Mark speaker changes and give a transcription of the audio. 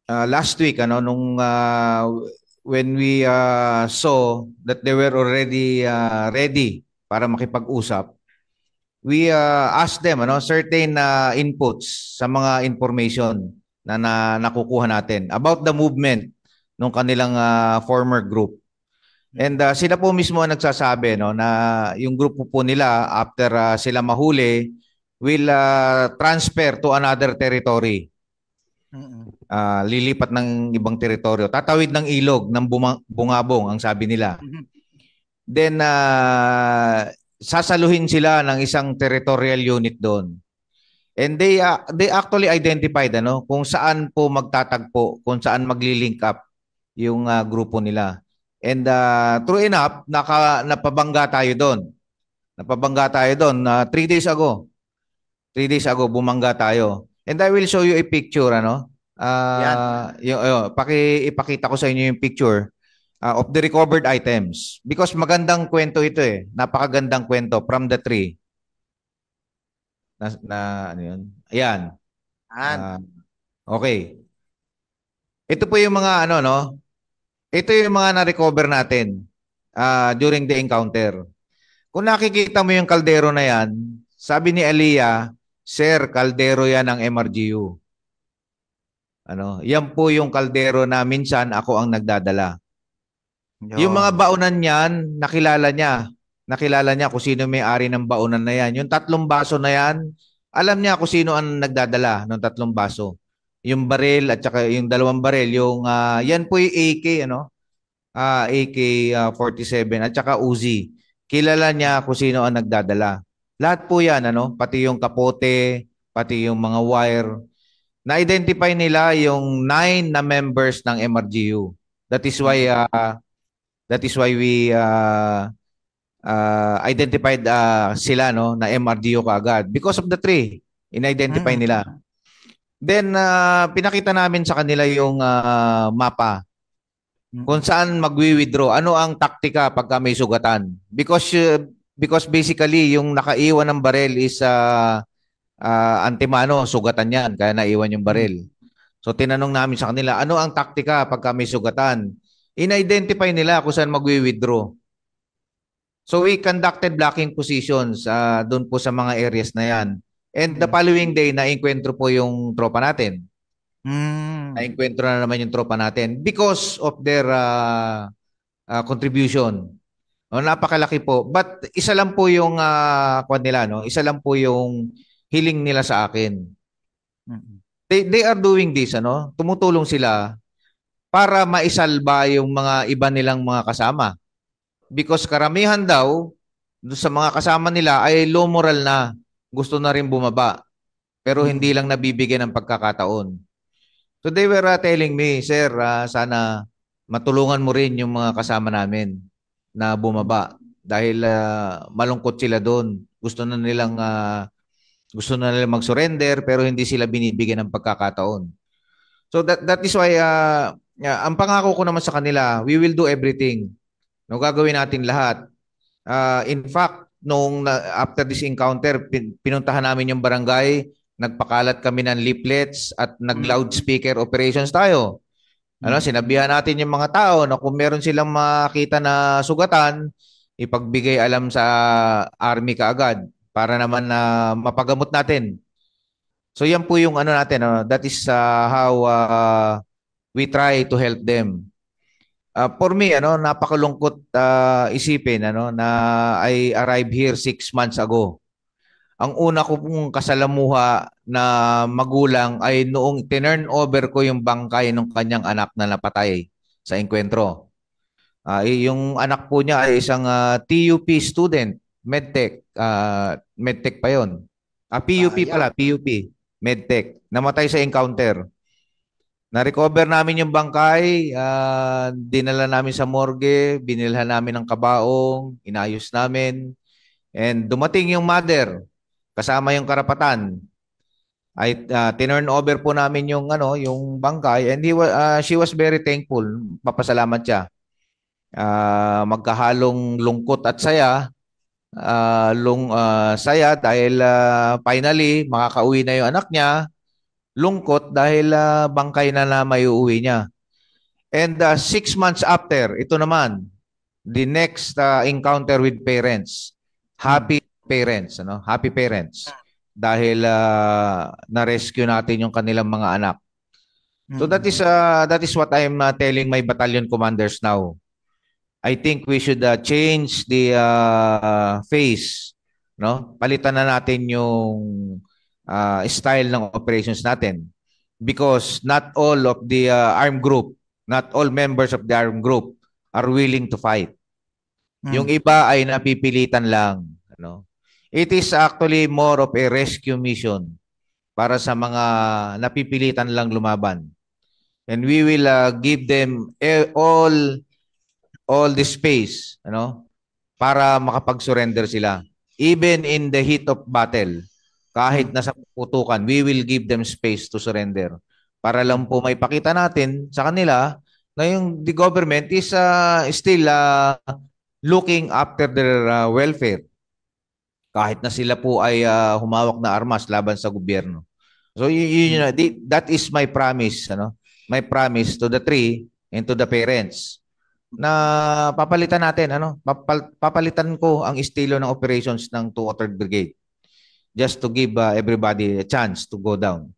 Speaker 1: last week, ano, nung when we saw that they were already ready para makipag-usap, we asked them, ano, certain inputs sa mga information na nakukuha natin about the movement ng kanilang former group. And sila po mismo ang nagsasabi, no, na yung grupo po nila after sila mahuli will transfer to another territory.
Speaker 2: Mm-mm.
Speaker 1: Lilipat ng ibang teritoryo. Tatawid ng ilog ng bungabong ang sabi nila.
Speaker 2: Mhm.
Speaker 1: Then sasaluhin sila ng isang territorial unit doon. And they actually identified, ano, kung saan po magtatagpo, kung saan magli-link up yung grupo nila. And true enough, napabangga tayo doon. Napabangga tayo doon 3 days ago. 3 days ago bumangga tayo. And I will show you a picture, ano.
Speaker 2: Yan.
Speaker 1: Ipakita ko sa inyo yung picture of the recovered items because magandang kwento ito eh. Napakagandang kwento from the tree. Ano yun? Ayan.
Speaker 2: Yan.
Speaker 1: Ah, okay. Ito po yung mga ano, no? Ito yung mga na-recover natin during the encounter. Kung nakikita mo yung kaldero na yan, sabi ni Aliyah, Sir, kaldero yan ng MRGU. Ano, yan po yung kaldero na minsan ako ang nagdadala. Yung mga
Speaker 2: Yun.
Speaker 1: baonan niyan, nakilala niya. Nakilala niya kung sino may-ari ng baonan na yan. Yung 3 baso na yan, alam niya kung sino ang nagdadala ng 3 baso. Yung baril at saka yung 2 baril, yung yan po yung AK, ano? AK-47 at saka Uzi. Kilala niya kung sino ang nagdadala. Lahat po yan, ano? Pati yung kapote, pati yung mga wire. Na-identify nila yung 9 na members ng MRGU. That is why
Speaker 2: Mm-mm.
Speaker 1: we identified sila, no, na MRGU kaagad because of the tree. In-identify
Speaker 2: Mm-mm.
Speaker 1: nila. Then pinakita namin sa kanila yung mapa kung
Speaker 2: Mm-mm.
Speaker 1: saan magwi-withdraw. Ano ang taktika pagka may sugatan? Because basically yung nakaiwan ng baril is antimano, sugatan yan, kaya naiwan yung
Speaker 2: Mm-mm.
Speaker 1: baril. So tinanong namin sa kanila, ano ang taktika pagka may sugatan? In-identify nila kung saan magwi-withdraw. So we conducted blocking positions doon po sa mga areas na yan. And the
Speaker 2: Mm-mm.
Speaker 1: following day, na-enkwentro po yung tropa natin.
Speaker 2: Mm.
Speaker 1: Na-enkwentro na naman yung tropa natin because of their contribution. Oh, napakalaki po. But isa lang po yung kwan nila, no? Isa lang po yung hiling nila sa akin.
Speaker 2: Mm-mm.
Speaker 1: They are doing this, ano? Tumutulong sila para maisalba yung mga iba nilang mga kasama. Because karamihan daw doon sa mga kasama nila ay low moral na. Gusto na rin bumaba. Pero hindi
Speaker 2: Mm-mm.
Speaker 1: lang nabibigyan ng pagkakataon. So they were telling me, Sir, sana matulungan mo rin yung mga kasama namin na bumaba dahil malungkot sila doon. Gusto na nilang mag-surrender pero hindi sila binibigyan ng pagkakataon. So that is why ang pangako ko naman sa kanila, we will do everything. No, gagawin natin lahat. In fact, after this encounter, pinuntahan namin yung barangay, nagpakalat kami ng leaflets at
Speaker 2: Mm-mm.
Speaker 1: nag-loudspeaker operations tayo. Ano,
Speaker 2: Mm-mm.
Speaker 1: sinabihan natin yung mga tao na kung meron silang makita na sugatan, ipagbigay alam sa army kaagad para naman na mapagamot natin. So yan po yung ano natin, that is how we try to help them. For me, ano, napakalungkot isipin, ano, na I arrived here 6 months ago. Ang una ko pong kasalamuha na magulang ay noong tinurn over ko yung bangkay ng kanyang anak na napatay sa engkwentro. Yung anak po niya ay isang TUP student, medtech, medtech pa yon. PUP
Speaker 2: Sayang.
Speaker 1: pala, PUP, medtech. Namatay sa encounter. Na-recover namin yung bangkay, dinala namin sa morgue, binilhan namin ng kabaong, inayos namin, and dumating yung mother, kasama yung karapatan. Ay tinurn over po namin yung ano, yung bangkay and she was very thankful. Papasalamat siya. Magkahalong lungkot at saya. Saya dahil finally makakauwi na yung anak niya lungkot dahil bangkay na may uuwi niya. And 6 months after, ito naman, the next encounter with parents. Happy parents, ano? Happy parents. Dahil na-rescue natin yung kanilang mga anak. So that is what I'm telling my battalion commanders now. I think we should change the phase, no? Palitan na natin yung style ng operations natin because not all of the armed group, not all members of the armed group are willing to fight. Yung iba ay napipilitan lang, ano? It is actually more of a rescue mission para sa mga napipilitan lang lumaban. And we will give them all the space, ano, para makapag-surrender sila. Even in the heat of battle, kahit nasa putukan, we will give them space to surrender. Para lang po may pakita natin sa kanila na yung the government is still looking after their welfare. Kahit na sila po ay humawak na armas laban sa gobyerno. So that is my promise, ano? My promise to the three and to the parents na papalitan natin, ano? Papalitan ko ang estilo ng operations ng 203rd Brigade just to give everybody a chance to go down.